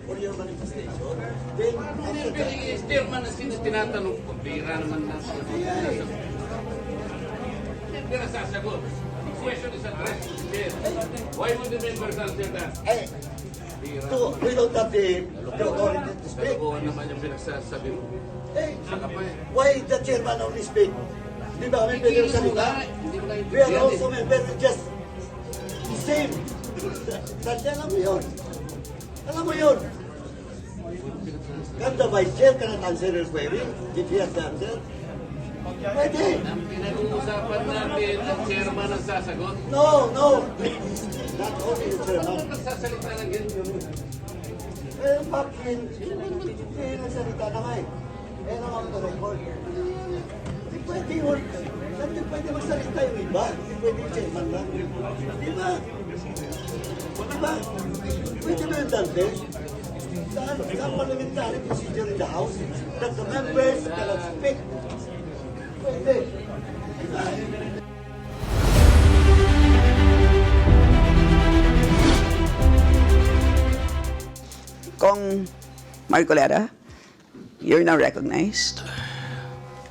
for your manifestation, then after that, Chairman na tinatanong ko, pira naman na. Hindi na sasagot. The question is addressed to the chair. Why would the members answer that? we don't have the authority to speak. Kalokohan naman yung pinagsasabi mo. Why the chairman only speak? Di ba kami pwede salita? We are also members, just the same. Alam mo yun. Alam mo yun. Can the vice chair cannot answer your query if he has the answer? Pwede. Ang pinag-uusapan natin, ang chairman ang sasagot. No. Not only the chairman. Nagsasalita lang ganyan. Bakit? Hindi nagsalita na nga eh. Naman ito record. Hindi pwede yun. Hindi pwede magsalita yung iba. Hindi pwede yung chairman lang. Di ba? Pwede ba yung Dante? Saan parliamentary procedure in the House that the members cannot speak? Pwede. Di ba? Cong Marcoleta, you're now recognized.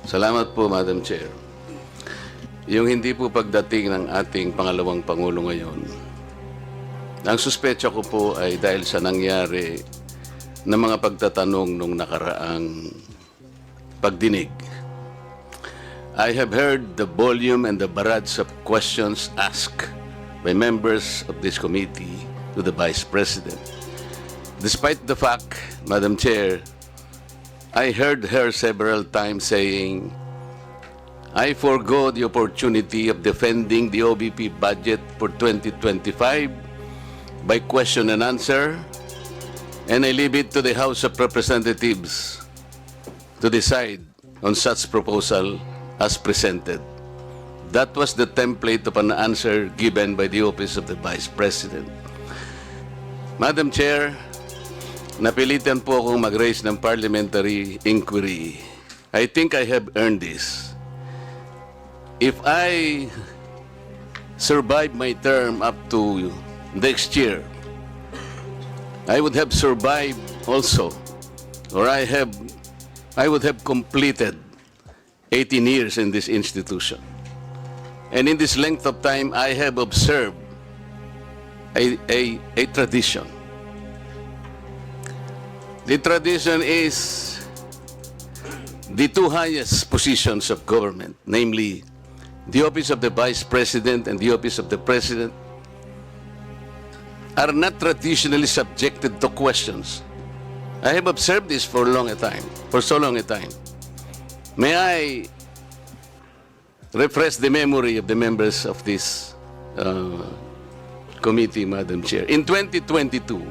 Salamat po, Madam Chair. Yung hindi po pagdating ng ating pangalawang Pangulo ngayon, ang suspecha ko po ay dahil sa nangyari na mga pagtatanong nung nakaraang pagdinig. I have heard the volume and the barrage of questions asked by members of this committee to the Vice President. Despite the fact, Madam Chair, I heard her several times saying, I forgo the opportunity of defending the OBP budget for 2025 by question and answer, and I leave it to the House of Representatives to decide on such proposal as presented. That was the template of an answer given by the Office of the Vice President. Madam Chair, napilitan po akong mag-raise ng parliamentary inquiry. I think I have earned this. If I survive my term up to next year, I would have survived also, or I would have completed 18 years in this institution. And in this length of time, I have observed a tradition. The tradition is the two highest positions of government, namely the Office of the Vice President and the Office of the President, are not traditionally subjected to questions. I have observed this for so long a time. May I refresh the memory of the members of this committee, Madam Chair. In 2022,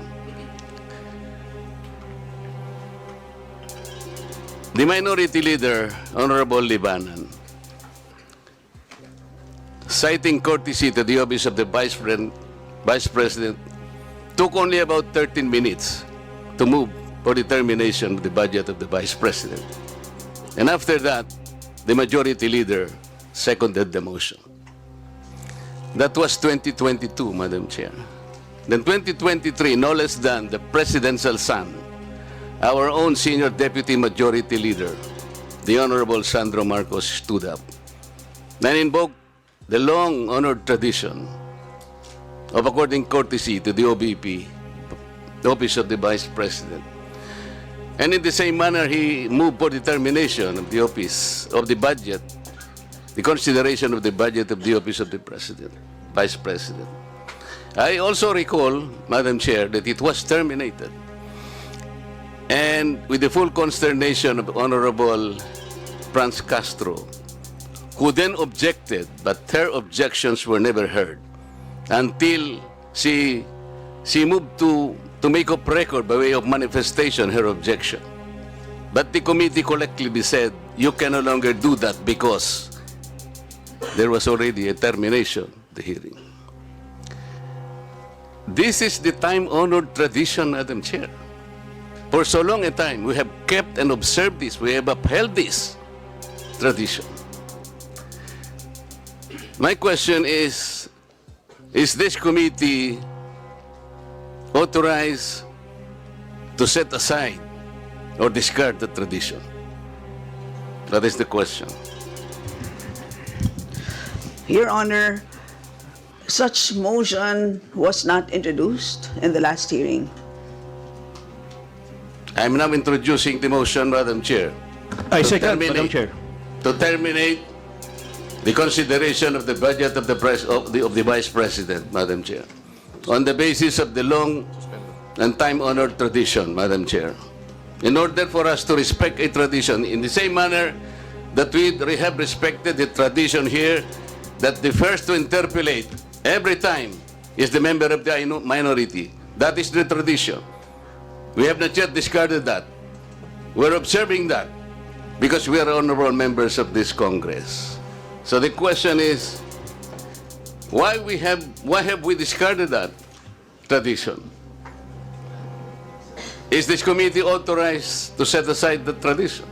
the Minority Leader, Honorable Libanan, citing courtesy to the Office of the Vice President, took only about 13 minutes to move for determination of the budget of the Vice President. And after that, the Majority Leader seconded the motion. That was 2022, Madam Chair. Then 2023, no less than the Presidential son, our own Senior Deputy Majority Leader, the Honorable Sandro Marcos, stood up and invoked the long-honored tradition of according courtesy to the OBP, the Office of the Vice President. And in the same manner, he moved for determination of the Office of the Budget, the consideration of the budget of the Office of the Vice President. I also recall, Madam Chair, that it was terminated. And with the full consternation of Honorable Franz Castro, who then objected, but her objections were never heard until she moved to make up record by way of manifestation her objection. But the committee collectively said, you can no longer do that because there was already a termination of the hearing. This is the time-honored tradition, Madam Chair. For so long a time, we have kept and observed this. We have upheld this tradition. My question is this committee authorized to set aside or discard the tradition? That is the question. Your Honor, such motion was not introduced in the last hearing. I'm now introducing the motion, Madam Chair. I To second, terminate- Madam Chair. To terminate the consideration of the budget of the Vice President, Madam Chair, on the basis of the long and time-honored tradition, Madam Chair. In order for us to respect a tradition in the same manner that we have respected the tradition here, that the first to interpolate every time is the member of the minority. That is the tradition. We have not yet discarded that. We're observing that because we are honorable members of this Congress. So the question is, why have we discarded that tradition? Is this committee authorized to set aside the tradition?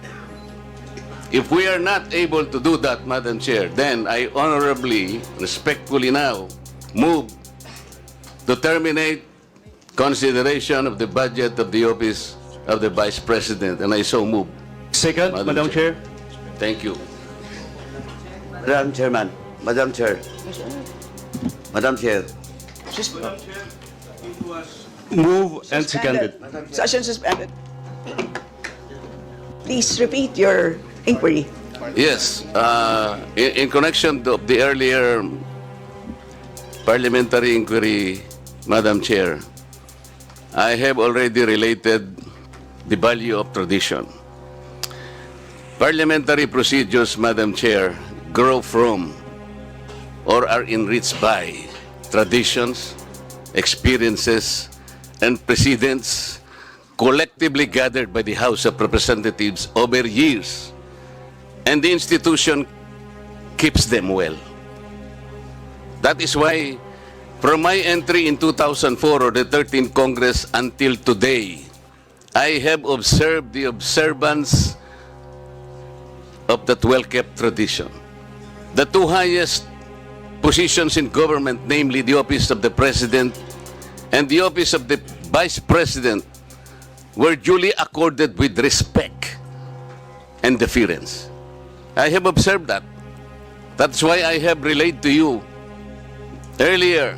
If we are not able to do that, Madam Chair, then I honorably, respectfully now move to terminate consideration of the budget of the office of the Vice President, and I so move. Second, Madam Chair. Thank you. Madam Chairman, Madam Chair, Madam Chair, Move and seconded. Session suspended. Please repeat your inquiry. Yes, in connection to the earlier parliamentary inquiry, Madam Chair, I have already related the value of tradition. Parliamentary procedures, Madam Chair, grow from or are enriched by traditions, experiences, and precedents collectively gathered by the House of Representatives over years, and the institution keeps them well. That is why, from my entry in 2004 or the 13th Congress until today, I have observed the observance of that well-kept tradition. The two highest positions in government, namely the office of the President and the office of the Vice President, were duly accorded with respect and deference. I have observed that. That's why I have relayed to you earlier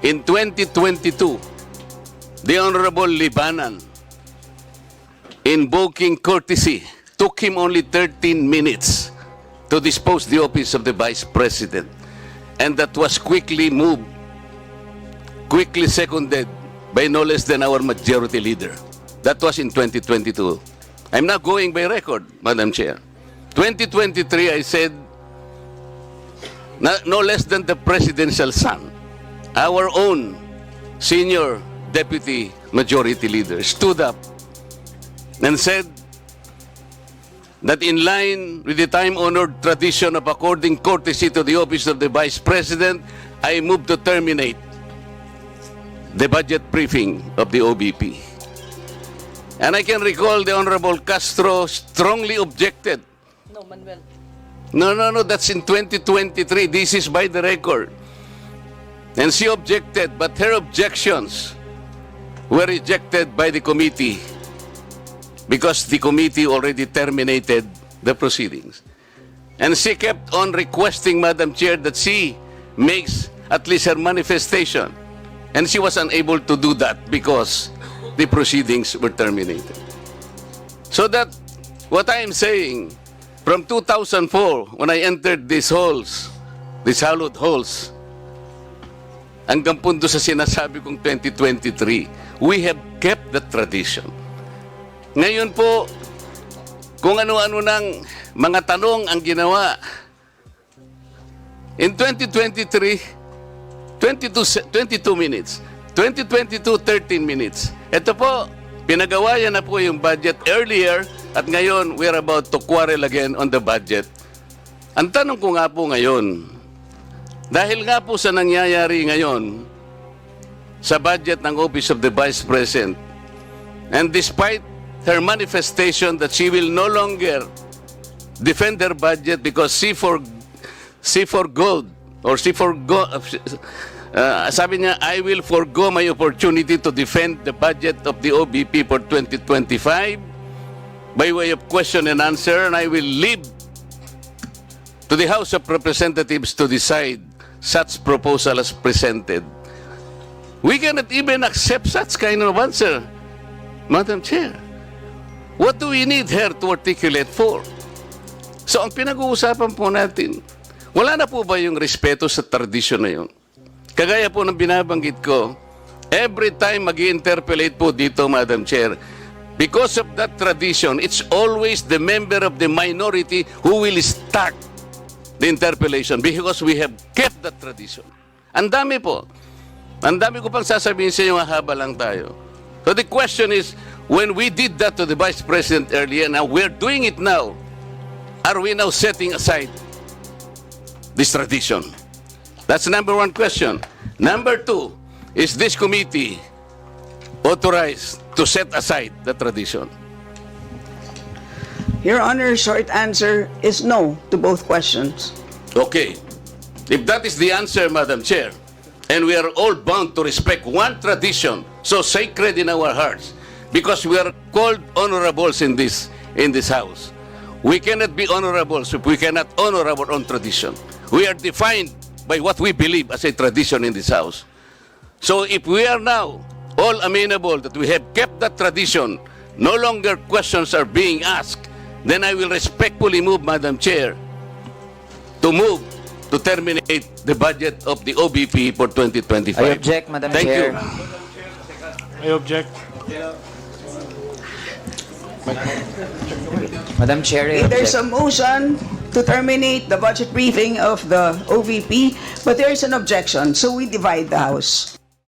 in 2022, the Honorable Libanan, invoking courtesy, took him only 13 minutes to dispose the office of the Vice President. And that was quickly moved, quickly seconded by no less than our majority leader. That was in 2022. I'm not going by record, Madam Chair. 2023, I said, no less than the presidential son, our own senior deputy majority leader, stood up and said that in line with the time-honored tradition of according courtesy to the office of the Vice President, I move to terminate the budget briefing of the OBP. And I can recall the Honorable Castro strongly objected. No, Manuel. No, that's in 2023. This is by the record. And she objected, but her objections were rejected by the committee because the committee already terminated the proceedings. And she kept on requesting, Madam Chair, that she makes at least her manifestation. And she was unable to do that because the proceedings were terminated. So that, what I am saying, from 2004, when I entered these halls, these hallowed halls, hanggang punto sa sinasabi kong 2023, we have kept the tradition. Ngayon po, kung ano-ano ng mga tanong ang ginawa, in 2023, 22 minutes. 2022, 13 minutes. Ito po, pinagawayan na po yung budget earlier at ngayon we're about to quarrel again on the budget. Ang tanong ko nga po ngayon, dahil nga po sa nangyayari ngayon sa budget ng Office of the Vice President, and despite her manifestation that she will no longer defend her budget because she forgoed Sabi niya, I will forgo my opportunity to defend the budget of the OBP for 2025 by way of question and answer, and I will leave to the House of Representatives to decide such proposal as presented. We cannot even accept such kind of answer, Madam Chair. What do we need her to articulate for? So ang pinag-uusapan po natin, wala na po ba yung respeto sa tradisyon na yun? Kagaya po ng binabanggit ko, every time mag-i-interpellate po dito, Madam Chair, because of that tradition, it's always the member of the minority who will start the interpellation because we have kept that tradition. Ang dami po. Ang dami ko pang sasabihin sa inyo, haba lang tayo. So the question is, when we did that to the Vice President earlier, now we're doing it now, are we now setting aside this tradition? That's number one question. Number two, is this committee authorized to set aside the tradition? Your Honor, short answer is no to both questions. Okay. If that is the answer, Madam Chair, and we are all bound to respect one tradition so sacred in our hearts, because we are called honorables in this house. We cannot be honorables if we cannot honor our own tradition. We are defined by what we believe as a tradition in this house. So if we are now all amenable that we have kept that tradition, no longer questions are being asked, then I will respectfully move, Madam Chair, to terminate the budget of the OBP for 2025. I object, Madam Thank Chair. you. I object. Madam Chair, I There's a object. motion to terminate the budget briefing of the OVP, but there is an objection, so we divide the House.